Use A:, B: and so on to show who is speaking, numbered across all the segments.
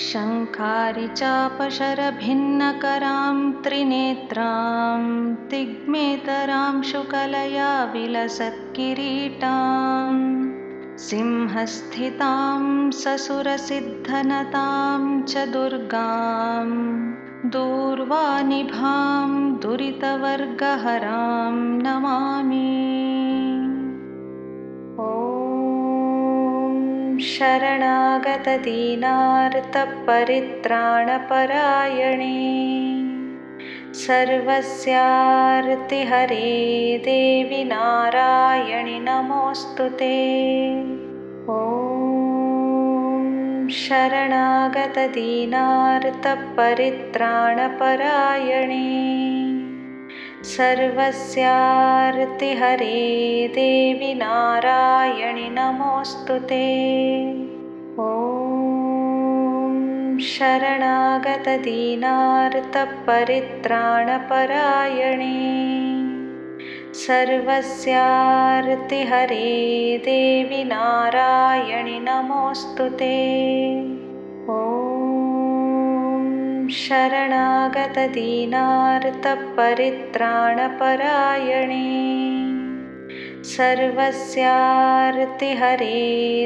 A: शङ्खारि चापशरभिन्नकरां त्रिनेत्रां तिग्मेतरां शुकलया विलसत्किरीटां सिंहस्थितां ससुरसिद्धनतां च दुर्गां दूर्वानिभां दुरितवर्गहरां नमामि। शरणागतदीनार्तपरित्राणपरायणे सर्वस्यार्तिहरे देवि नारायणि नमोऽस्तु ते। ॐ शरणागतदीनार्तपरित्राणपरायणे सर्वस्यार्तिहरे देवि नारायणि नमोऽस्तु ते। ॐ शरणागतदीनार्तपरित्राणपरायणे सर्वस्यार्तिहरे देवि नारायणि नमोऽस्तु ते। ॐ शरणागतदीनार्तपरित्राणपरायणे सर्वस्यार्तिहरे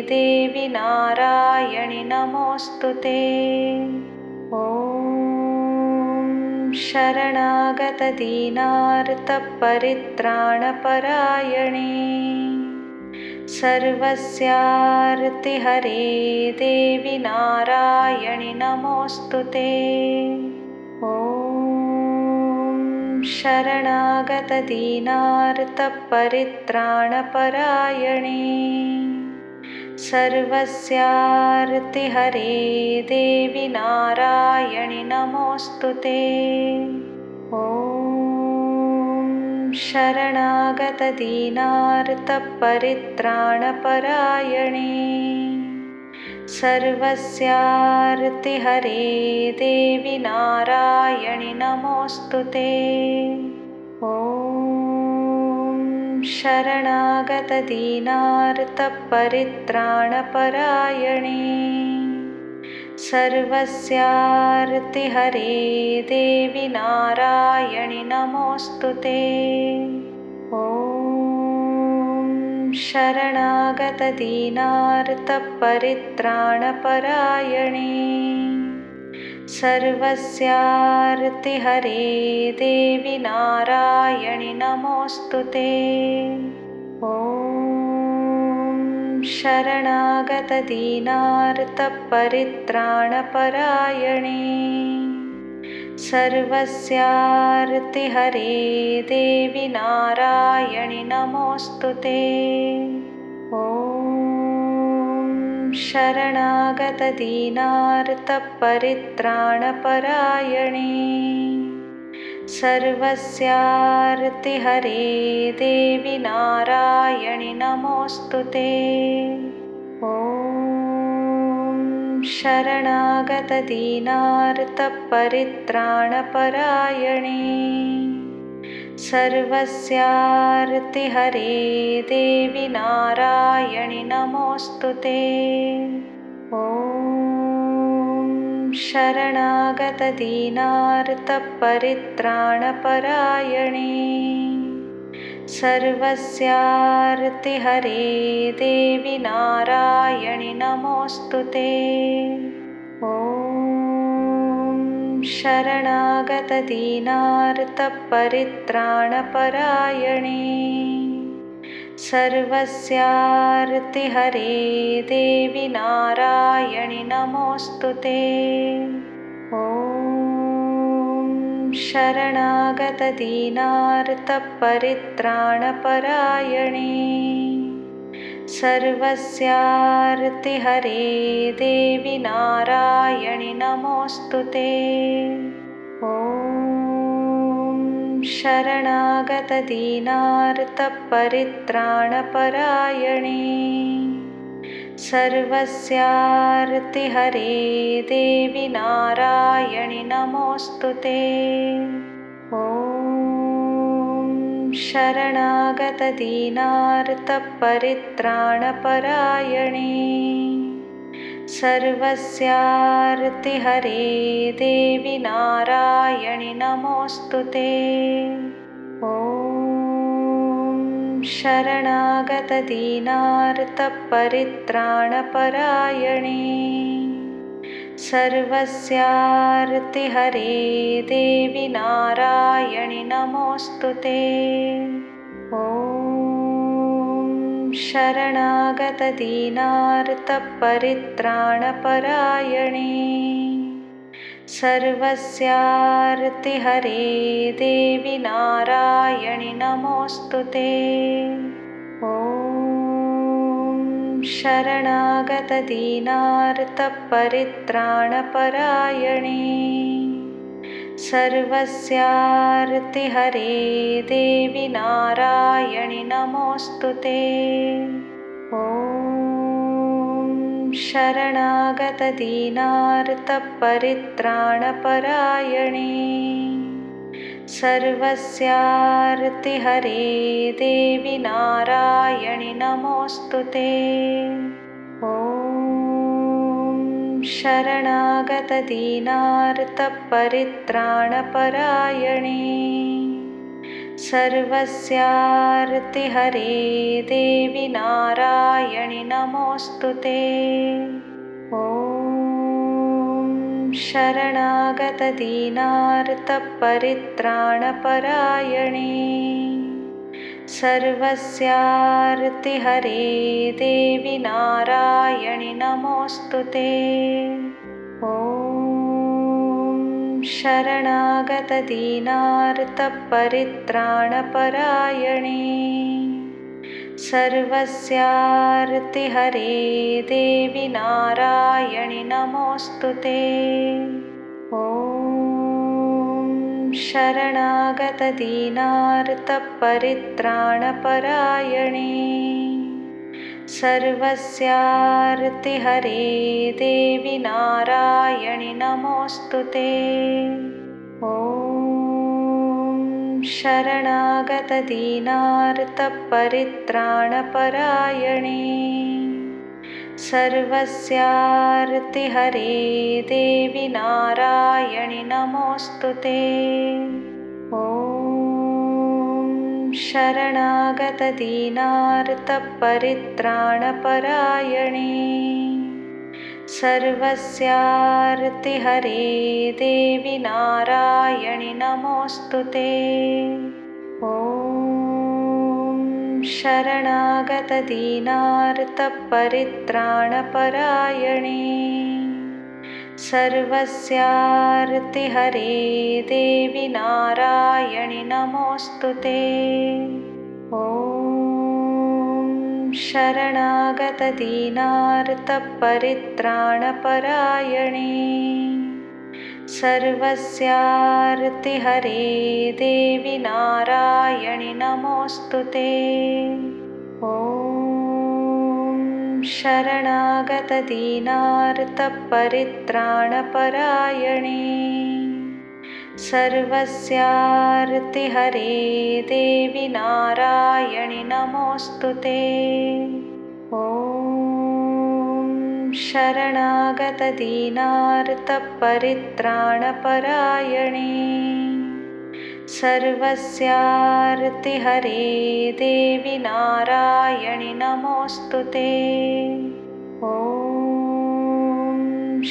A: देवि नारायणि नमोऽस्तु ते। ॐ शरणागतदीनार्तपरित्राणपरायणे सर्वस्यार्तिहरे देवि नारायणि नमोऽस्तु ते। ॐ शरणागतदीनार्तपरित्राणपरायणे सर्वस्यार्तिहरे देवि नारायणि नमोऽस्तु ते। ॐ शरणागतदीनार्तपरित्राणपरायणे सर्वस्यार्तिहरे देवि नारायणि नमोऽस्तु ते। ॐ शरणागतदीनार्तपरित्राणपरायणे सर्वस्यार्तिहरे देवि नारायणि नमोऽस्तु ते। ॐ शरणागतदीनार्तपरित्राणपरायणे सर्वस्यार्तिहरे देवि नारायणि नमोऽस्तु ते। ॐ शरणागतदीनार्तपरित्राणपरायणे सर्वस्यार्तिहरे देवि नारायणि नमोऽस्तु ते। ॐ शरणागतदीनार्तपरित्राणपरायणे सर्वस्यार्तिहरे देवि नारायणि नमोऽस्तु ते। ॐ शरणागतदीनार्तपरित्राणपरायणे सर्वस्यार्तिहरे देवि नारायणि नमोऽस्तु ते। ॐ शरणागतदीनार्तपरित्राणपरायणे सर्वस्यार्तिहरे देवि नारायणि नमोऽस्तु ते। ॐ शरणागतदीनार्तपरित्राणपरायणे सर्वस्यार्तिहरे देवि नारायणि नमोऽस्तु ते। ॐ शरणागतदीनार्तपरित्राणपरायणे सर्वस्यार्तिहरे देवि नारायणि नमोऽस्तु ते। ॐ शरणागतदीनार्तपरित्राणपरायणे सर्वस्यार्तिहरे देवि नारायणि नमोऽस्तु ते। ॐ शरणागतदीनार्तपरित्राणपरायणे सर्वस्यार्तिहरे देवि नारायणि नमोऽस्तु ते। ॐ शरणागतदीनार्तपरित्राणपरायणे सर्वस्यार्तिहरे देवि नारायणि नमोऽस्तु ते। ॐ शरणागतदीनार्तपरित्राणपरायणे सर्वस्यार्तिहरे देवि नारायणि नमोऽस्तु ते। ॐ शरणागतदीनार्तपरित्राणपरायणे सर्वस्यार्तिहरे देवि नारायणि नमोऽस्तु ते। ॐ शरणागतदीनार्तपरित्राणपरायणे सर्वस्यार्तिहरे देवि नारायणि नमोऽस्तु ते। ॐ शरणागतदीनार्तपरित्राणपरायणे सर्वस्यार्तिहरे देवि नारायणि नमोऽस्तु ते। ॐ शरणागतदीनार्तपरित्राणपरायणे सर्वस्यार्तिहरे देवि नारायणि नमोऽस्तु ते। ॐ शरणागतदीनार्तपरित्राणपरायणे सर्वस्यार्तिहरे देवि नारायणि नमोऽस्तु ते। ॐ शरणागतदीनार्तपरित्राणपरायणे सर्वस्यार्तिहरे देवि नारायणि नमोऽस्तु ते। ॐ शरणागतदीनार्तपरित्राणपरायणे सर्वस्यार्तिहरे देवि नारायणि नमोऽस्तु ते। ॐ शरणागतदीनार्तपरित्राणपरायणे सर्वस्यार्तिहरे देवि नारायणि नमोऽस्तु ते। ॐ शरणागतदीनार्तपरित्राणपरायणे सर्वस्यार्तिहरे देवि नारायणि नमोऽस्तु ते। ॐ शरणागतदीनार्तपरित्राणपरायणे सर्वस्यार्तिहरे देवि नारायणि नमोऽस्तु ते। ॐ शरणागतदीनार्तपरित्राणपरायणे सर्वस्यार्तिहरे देवि नारायणि नमोऽस्तु ते। ॐ शरणागतदीनार्तपरित्राणपरायणे सर्वस्यार्तिहरे देवि नारायणि नमोऽस्तु ते। ॐ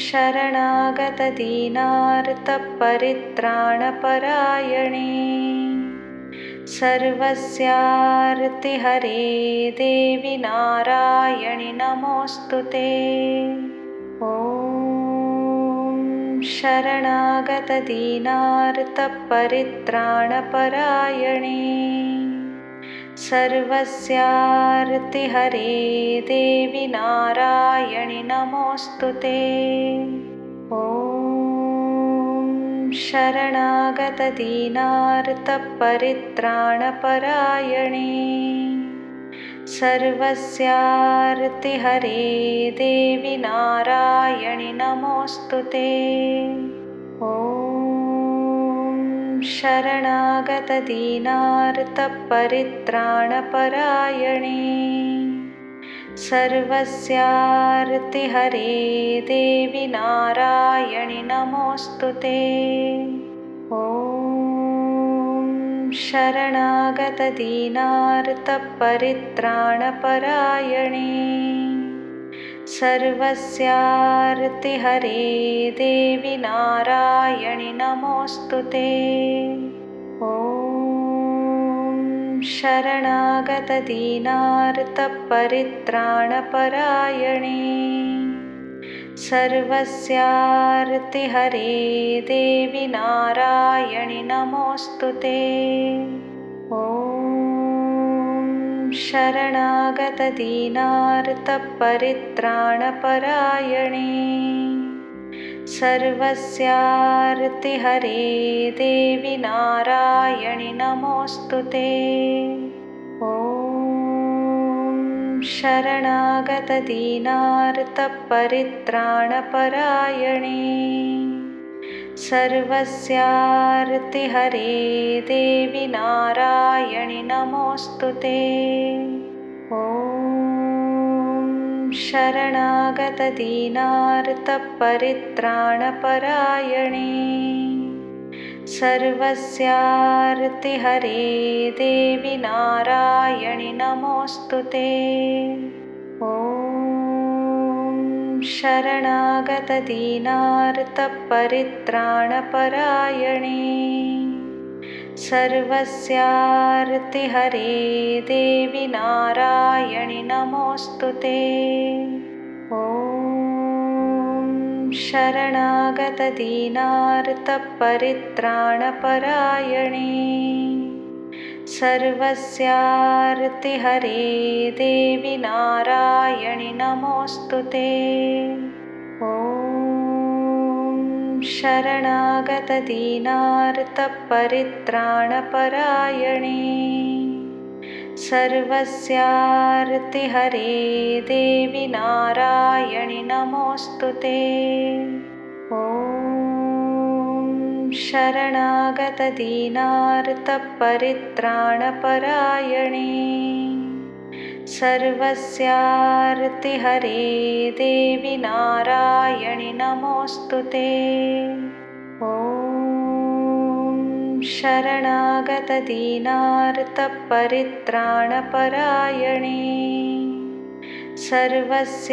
A: शरणागतदीनार्तपरित्राणपरायणे सर्वस्यार्तिहरे देवि नारायणि नमोऽस्तु ते। ॐ शरणागतदीनार्तपरित्राणपरायणे सर्वस्यार्तिहरे देवि नारायणि नमोऽस्तु ते। ॐ शरणागतदीनार्तपरित्राणपरायणे सर्वस्यार्तिहरे देवि नारायणि नमोऽस्तु ते। ॐ शरणागतदीनार्तपरित्राणपरायणे सर्वस्यार्तिहरे देवि नारायणि नमोऽस्तु ते। ॐ शरणागतदीनार्तपरित्राणपरायणे सर्वस्यार्तिहरे देवि नारायणि नमोऽस्तु ते। ॐ शरणागतदीनार्तपरित्राणपरायणे सर्वस्यार्तिहरे देवि नारायणि नमोऽस्तु ते। ॐ शरणागतदीनार्तपरित्राणपरायणे सर्वस्यार्तिहरे देवि नारायणि नमोऽस्तु ते। ॐ शरणागतदीनार्तपरित्राणपरायणे सर्वस्यार्तिहरे देवि नारायणि नमोऽस्तु ते। ॐ शरणागतदीनार्तपरित्राणपरायणे सर्वस्यार्तिहरे देवि नारायणि नमोऽस्तु ते। ॐ शरणागतदीनार्तपरित्राणपरायणे सर्वस्यार्तिहरे देवि नारायणि नमोऽस्तु ते। ॐ शरणागतदीनार्तपरित्राणपरायणे सर्वस्यार्तिहरे देवि नारायणि नमोऽस्तु ते। ॐ शरणागतदीनार्तपरित्राणपरायणे सर्वस्यार्तिहरे देवि नारायणि नमोऽस्तु ते। ॐ शरणागतदीनार्तपरित्राणपरायणे सर्वस्यार्तिहरे देवि नारायणि नमोऽस्तु ते। ॐ शरणागतदीनार्तपरित्राणपरायणे सर्वस्यार्तिहरे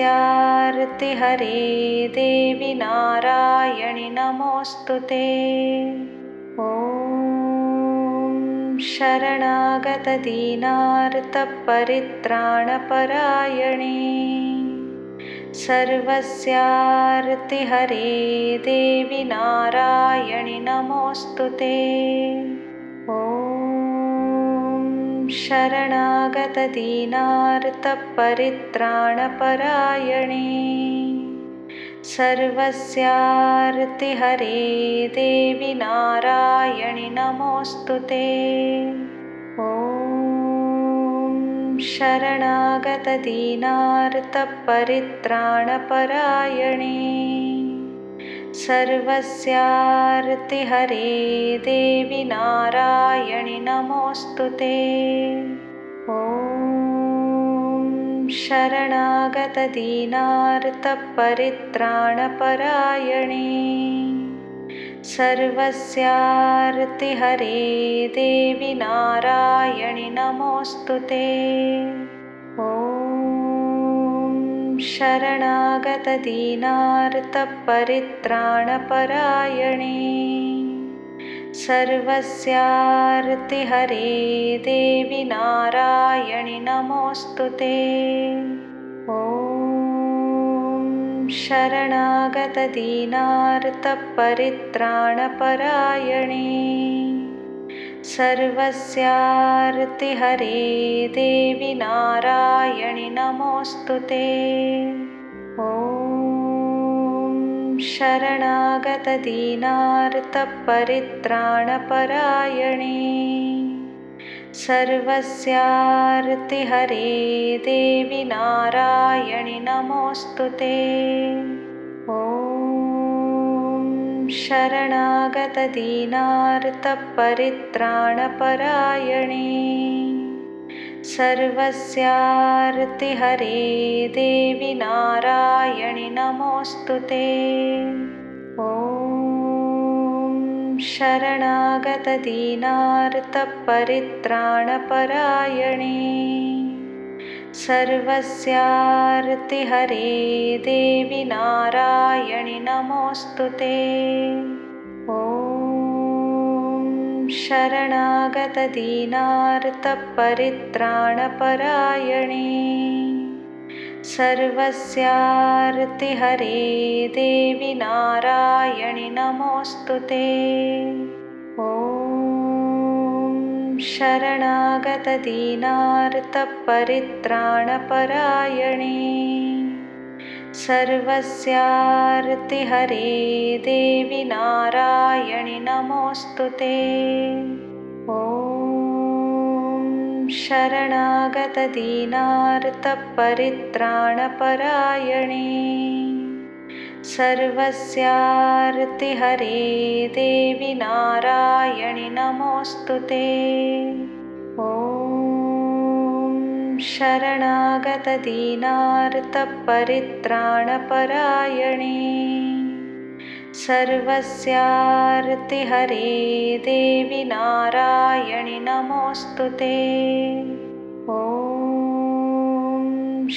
A: देवि नारायणि नमोऽस्तु ते। ॐ शरणागतदीनार्तपरित्राणपरायणे सर्वस्यार्तिहरे देवि नारायणि नमोऽस्तु ते। ॐ शरणागतदीनार्तपरित्राणपरायणे सर्वस्यार्तिहरे देवि नारायणि नमोऽस्तु ते। ॐ शरणागतदीनार्तपरित्राणपरायणे सर्वस्यार्तिहरे देवि नारायणि नमोऽस्तु ते। ॐ शरणागतदीनार्तपरित्राणपरायणे सर्वस्यार्तिहरे देवि नारायणि नमोऽस्तु ते। ॐ शरणागतदीनार्तपरित्राणपरायणे सर्वस्यार्तिहरे देवि नारायणि नमोऽस्तु ते। ॐ शरणागतदीनार्तपरित्राणपरायणे सर्वस्यार्तिहरे देवि नारायणि नमोऽस्तु ते। ॐ शरणागतदीनार्तपरित्राणपरायणे सर्वस्यार्तिहरे देवि नारायणि नमोऽस्तु ते। ॐ शरणागतदीनार्तपरित्राणपरायणे सर्वस्यार्तिहरे देवि नारायणि नमोऽस्तुते। ॐ शरणागतदीनार्तपरित्राणपरायणे सर्वस्यार्तिहरे देवि नारायणि नमोऽस्तुते। ॐ शरणागतदीनार्तपरित्राणपरायणे सर्वस्यार्तिहरे देवि नारायणि नमोऽस्तुते। ॐ शरणागतदीनार्तपरित्राणपरायणे सर्वस्यार्तिहरे देवि नारायणि नमोऽस्तुते। ॐ शरणागतदीनार्तपरित्राणपरायणे सर्वस्यार्तिहरे देवि नारायणि नमोऽस्तुते। ॐ शरणागतदीनार्तपरित्राणपरायणे सर्वस्यार्तिहरे देवि नारायणि नमोऽस्तुते। ॐ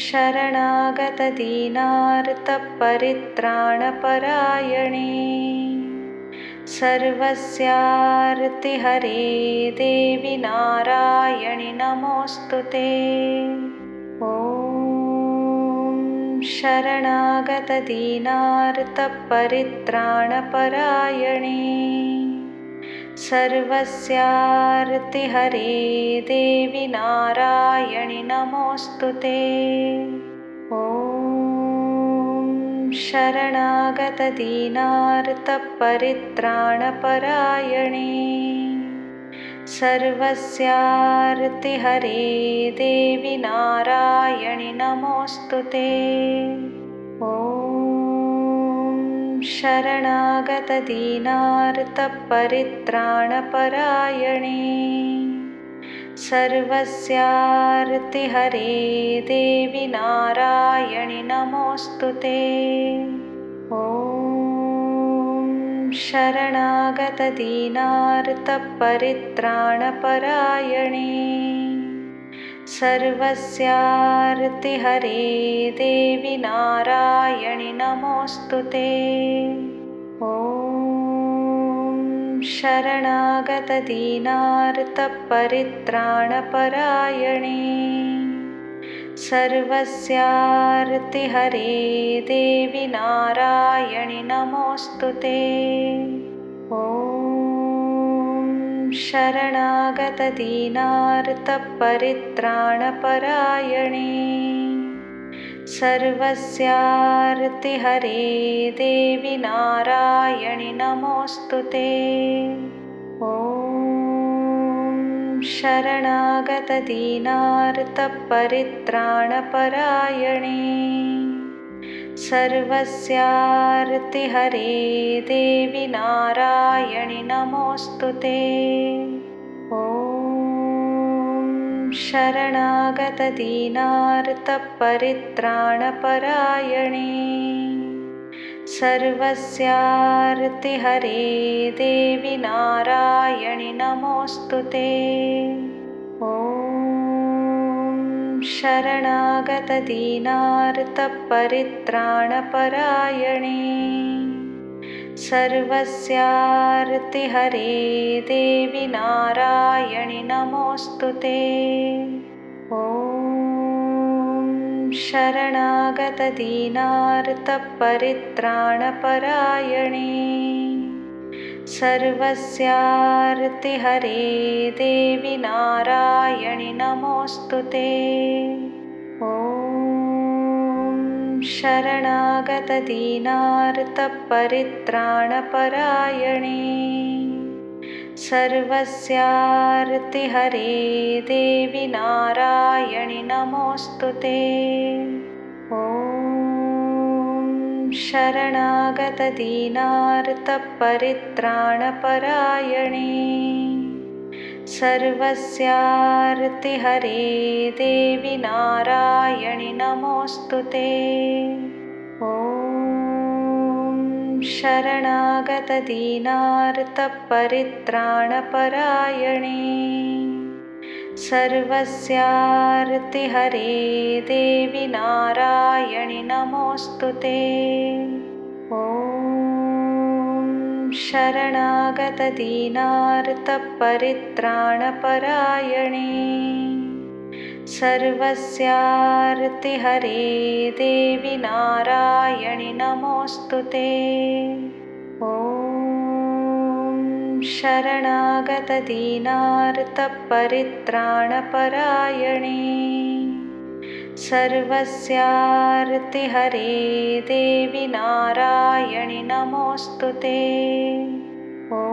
A: शरणागतदीनार्तपरित्राणपरायणे सर्वस्यार्तिहरे देवि नारायणि नमोऽस्तुते। ॐ शरणागतदीनार्तपरित्राणपरायणे सर्वस्यार्तिहरे देवि नारायणि नमोऽस्तुते। ॐ शरणागतदीनार्तपरित्राणपरायणे सर्वस्यार्तिहरे देवि नारायणि नमोऽस्तुते। ॐ शरणागतदीनार्तपरित्राणपरायणे सर्वस्यार्तिहरे देवि नारायणि नमोऽस्तुते। ॐ शरणागतदीनार्तपरित्राणपरायणे सर्वस्यार्तिहरे देवि नारायणि नमोऽस्तुते। ॐ शरणागतदीनार्तपरित्राणपरायणे सर्वस्यार्तिहरे देवि नारायणि नमोऽस्तुते। ॐ शरणागतदीनार्तपरित्राणपरायणे सर्वस्यार्तिहरे देवि नारायणि नमोऽस्तुते। ॐ शरणागतदीनार्तपरित्राणपरायणे सर्वस्यार्तिहरे देवि नारायणि नमोऽस्तुते। ॐ शरणागतदीनार्तपरित्राणपरायणे सर्वस्यार्तिहरे देवि नारायणि नमोऽस्तुते। ॐ शरणागतदीनार्तपरित्राणपरायणे सर्वस्यार्तिहरे देवि नारायणि नमोऽस्तुते। ॐ शरणागतदीनार्तपरित्राणपरायणे सर्वस्यार्तिहरे देवि नारायणि नमोऽस्तुते। ॐ शरणागतदीनार्तपरित्राणपरायणे सर्वस्यार्तिहरे देवि नारायणि नमोऽस्तुते। ॐ शरणागतदीनार्तपरित्राणपरायणे सर्वस्यार्तिहरे देवि नारायणि नमोऽस्तु ते। ॐ शरणागतदीनार्तपरित्राणपरायणे सर्वस्यार्तिहरे देवि नारायणि नमोऽस्तु ते। ॐ शरणागतदीनार्तपरित्राणपरायणे सर्वस्यार्तिहरे देवि नारायणि नमोऽस्तु ते। ॐ शरणागतदीनार्तपरित्राणपरायणे सर्वस्यार्तिहरे देवि नारायणि नमोऽस्तु ते। ॐ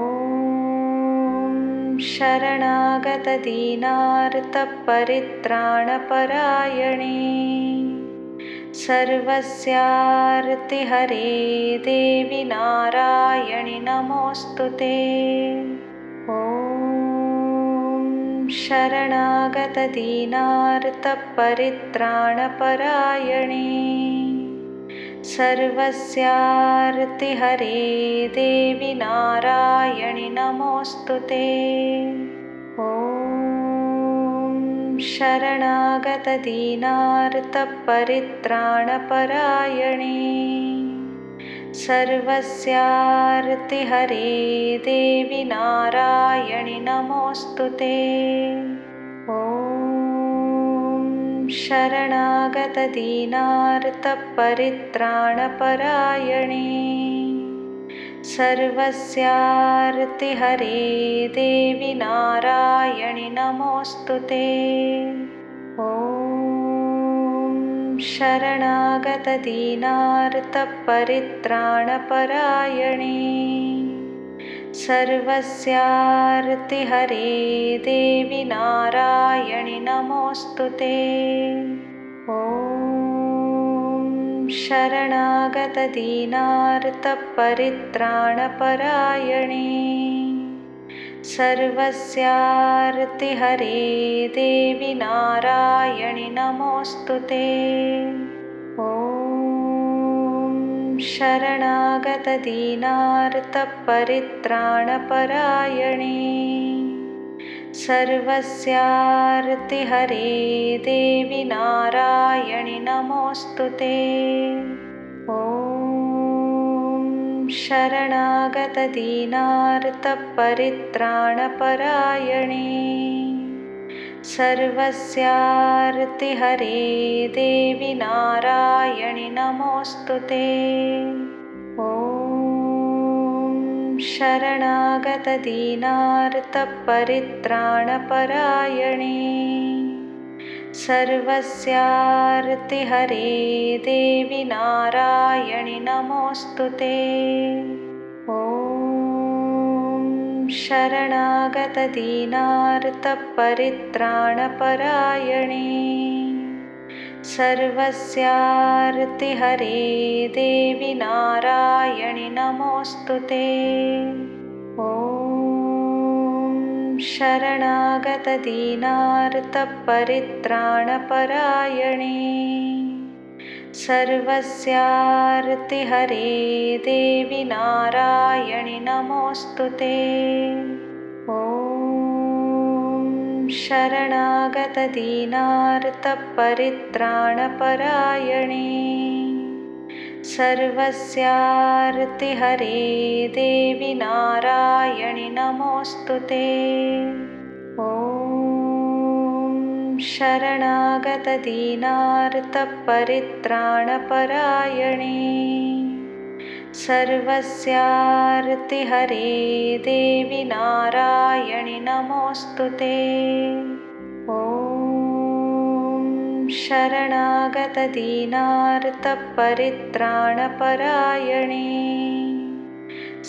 A: शरणागतदीनार्तपरित्राणपरायणे सर्वस्यार्तिहरे देवि नारायणि नमोऽस्तु ते। ॐ शरणागतदीनार्तपरित्राणपरायणे सर्वस्यार्तिहरे देवि नारायणि नमोऽस्तु ते। ॐ शरणागतदीनार्तपरित्राणपरायणे सर्वस्यार्तिहरे देवि नारायणि नमोऽस्तु ते। ॐ शरणागतदीनार्तपरित्राणपरायणे सर्वस्यार्तिहरे देवि नारायणि नमोऽस्तु ते। ॐ शरणागतदीनार्तपरित्राणपरायणे सर्वस्यार्तिहरे देवि नारायणि नमोऽस्तु ते। ॐ शरणागतदीनार्तपरित्राणपरायणे सर्वस्यार्तिहरे देवि नारायणि नमोऽस्तु ते। ॐ शरणागतदीनार्तपरित्राणपरायणे सर्वस्यार्तिहरे देवि नारायणि नमोऽस्तु ते। ॐ शरणागतदीनार्तपरित्राणपरायणे सर्वस्यार्तिहरे देवि नारायणि नमोऽस्तु ते। ॐ शरणागतदीनार्तपरित्राणपरायणे सर्वस्यार्तिहरे देवि नारायणि नमोऽस्तु ते। ॐ शरणागतदीनार्तपरित्राणपरायणे सर्वस्यार्तिहरे देवि नारायणि नमोऽस्तु ते। ॐ शरणागतदीनार्तपरित्राणपरायणे सर्वस्यार्तिहरे देवि नारायणि नमोऽस्तु ते। ॐ शरणागतदीनार्तपरित्राणपरायणे सर्वस्यार्तिहरे देवि नारायणि नमोऽस्तु ते। ॐ शरणागतदीनार्तपरित्राणपरायणे सर्वस्यार्तिहरे देवि नारायणि नमोऽस्तु ते। ॐ शरणागतदीनार्तपरित्राणपरायणे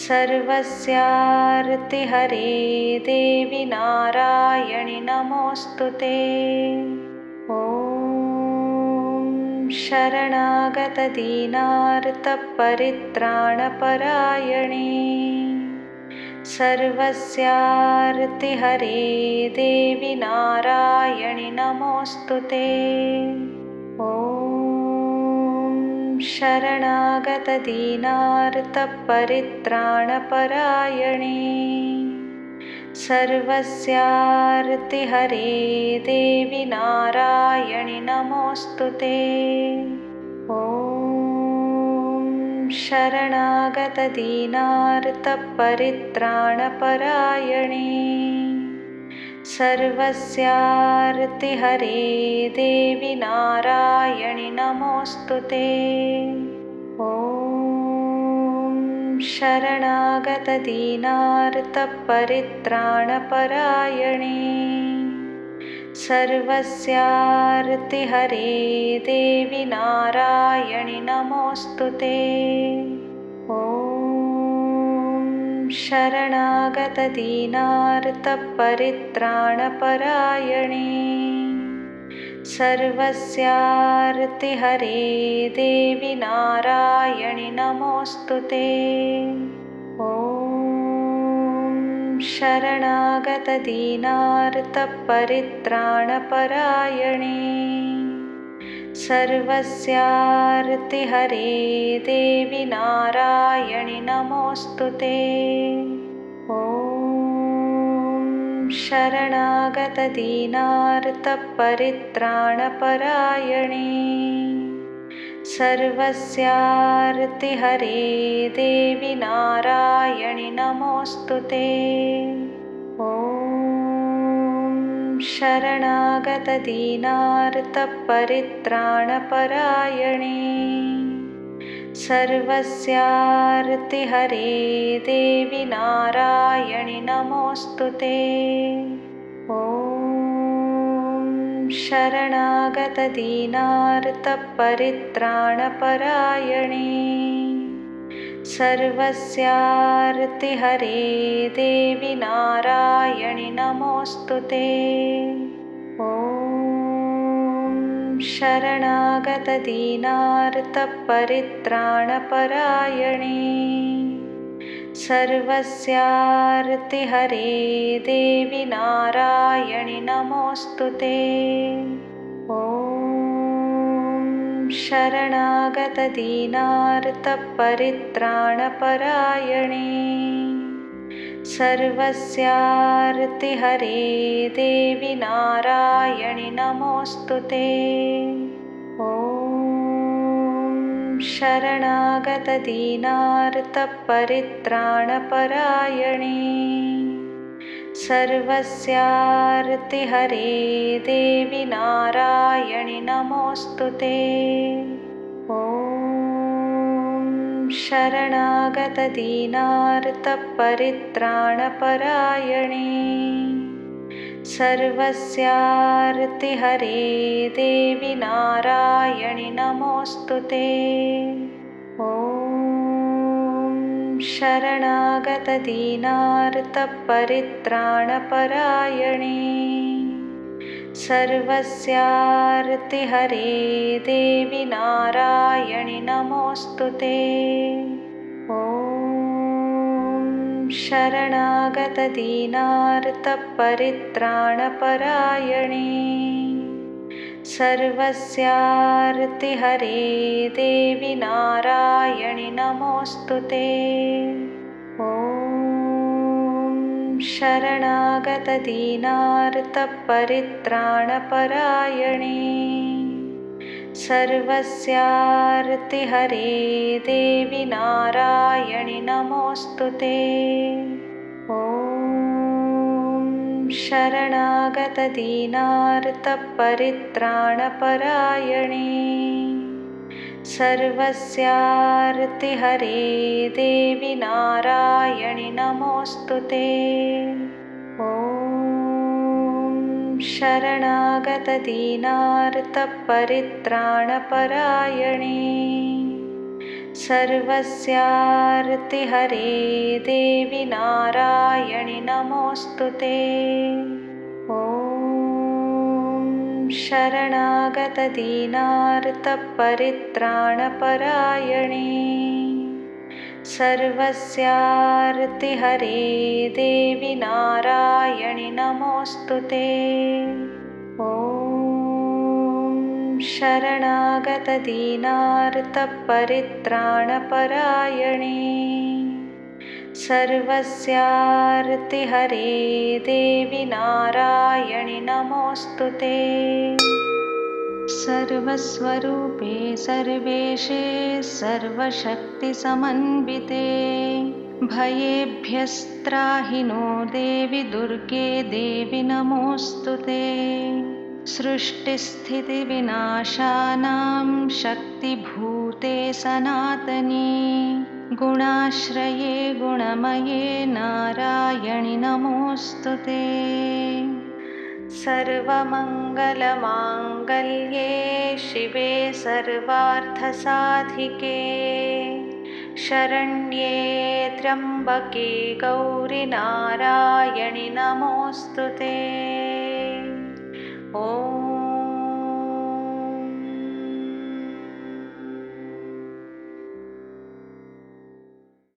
A: सर्वस्यार्तिहरे देवि नारायणि नमोऽस्तु ते। ॐ शरणागतदीनार्तपरित्राणपरायणे सर्वस्यार्तिहरे देवि नारायणि नमोऽस्तु ते। ॐ शरणागतदीनार्तपरित्राणपरायणे सर्वस्यार्तिहरे देवि नारायणि नमोऽस्तु ते। ॐ शरणागतदीनार्तपरित्राणपरायणे सर्वस्यार्तिहरे देवि नारायणि नमोऽस्तु ते। ॐ शरणागतदीनार्तपरित्राणपरायणे सर्वस्यार्तिहरे देवि नारायणि नमोऽस्तु ते। ॐ शरणागतदीनार्तपरित्राणपरायणे सर्वस्यार्तिहरे देवि नारायणि नमोऽस्तु ते। ॐ शरणागतदीनार्तपरित्राणपरायणे सर्वस्यार्तिहरे देवि नारायणि नमोऽस्तु ते। ॐ शरणागतदीनार्तपरित्राणपरायणे सर्वस्यार्तिहरे देवि नारायणि नमोऽस्तु ते। ॐ शरणागतदीनार्तपरित्राणपरायणे सर्वस्यार्तिहरे देवि नारायणि नमोऽस्तु ते। ॐ शरणागतदीनार्तपरित्राणपरायणे सर्वस्यार्तिहरे देवि नारायणि नमोऽस्तु ते। ॐ शरणागतदीनार्तपरित्राणपरायणे सर्वस्यार्तिहरे देवि नारायणि नमोऽस्तु ते। ॐ शरणागतदीनार्तपरित्राणपरायणे सर्वस्यार्तिहरे देवि नारायणि नमोऽस्तु ते। ॐ शरणागतदीनार्तपरित्राणपरायणे सर्वस्यार्तिहरे देवि नारायणि नमोऽस्तु ते। ॐ शरणागतदीनार्तपरित्राणपरायणे सर्वस्यार्तिहरे देवि नारायणि नमोऽस्तु ते। ॐ शरणागतदीनार्तपरित्राणपरायणे सर्वस्यार्तिहरे देवि नारायणि नमोऽस्तु ते। ॐ शरणागतदीनार्तपरित्राणपरायणे सर्वस्यार्तिहरे देवि नारायणि नमोऽस्तु ते। ॐ शरणागतदीनार्तपरित्राणपरायणे सर्वस्यार्तिहरे देवि नारायणि नमोऽस्तु ते। ॐ शरणागतदीनार्तपरित्राणपरायणे सर्वस्यार्तिहरे देवि नारायणि नमोऽस्तु ते। ॐ शरणागतदीनार्तपरित्राणपरायणे सर्वस्यार्तिहरे देवि नारायणि नमोऽस्तु ते। ॐ शरणागतदीनार्तपरित्राणपरायणे सर्वस्यार्तिहरे देवि नारायणि नमोऽस्तु ते। ॐ शरणागतदीनार्तपरित्राणपरायणे सर्वस्यार्तिहरे देवि नारायणि नमोऽस्तु ते। सर्वस्वरूपे सर्वेशे सर्वशक्तिसमन्विते भयेभ्यस्त्राहि नो देवि दुर्गे देवि नमोऽस्तु ते। सृष्टिस्थितिविनाशानां शक्तिभूते सनातनी गुणाश्रये गुणमये नारायणि नमोऽस्तु ते। सर्वमङ्गलमाङ्गल्ये शिवे सर्वार्थसाधिके शरण्ये त्र्यम्बके गौरि नारायणि नमोऽस्तु ते। ॐ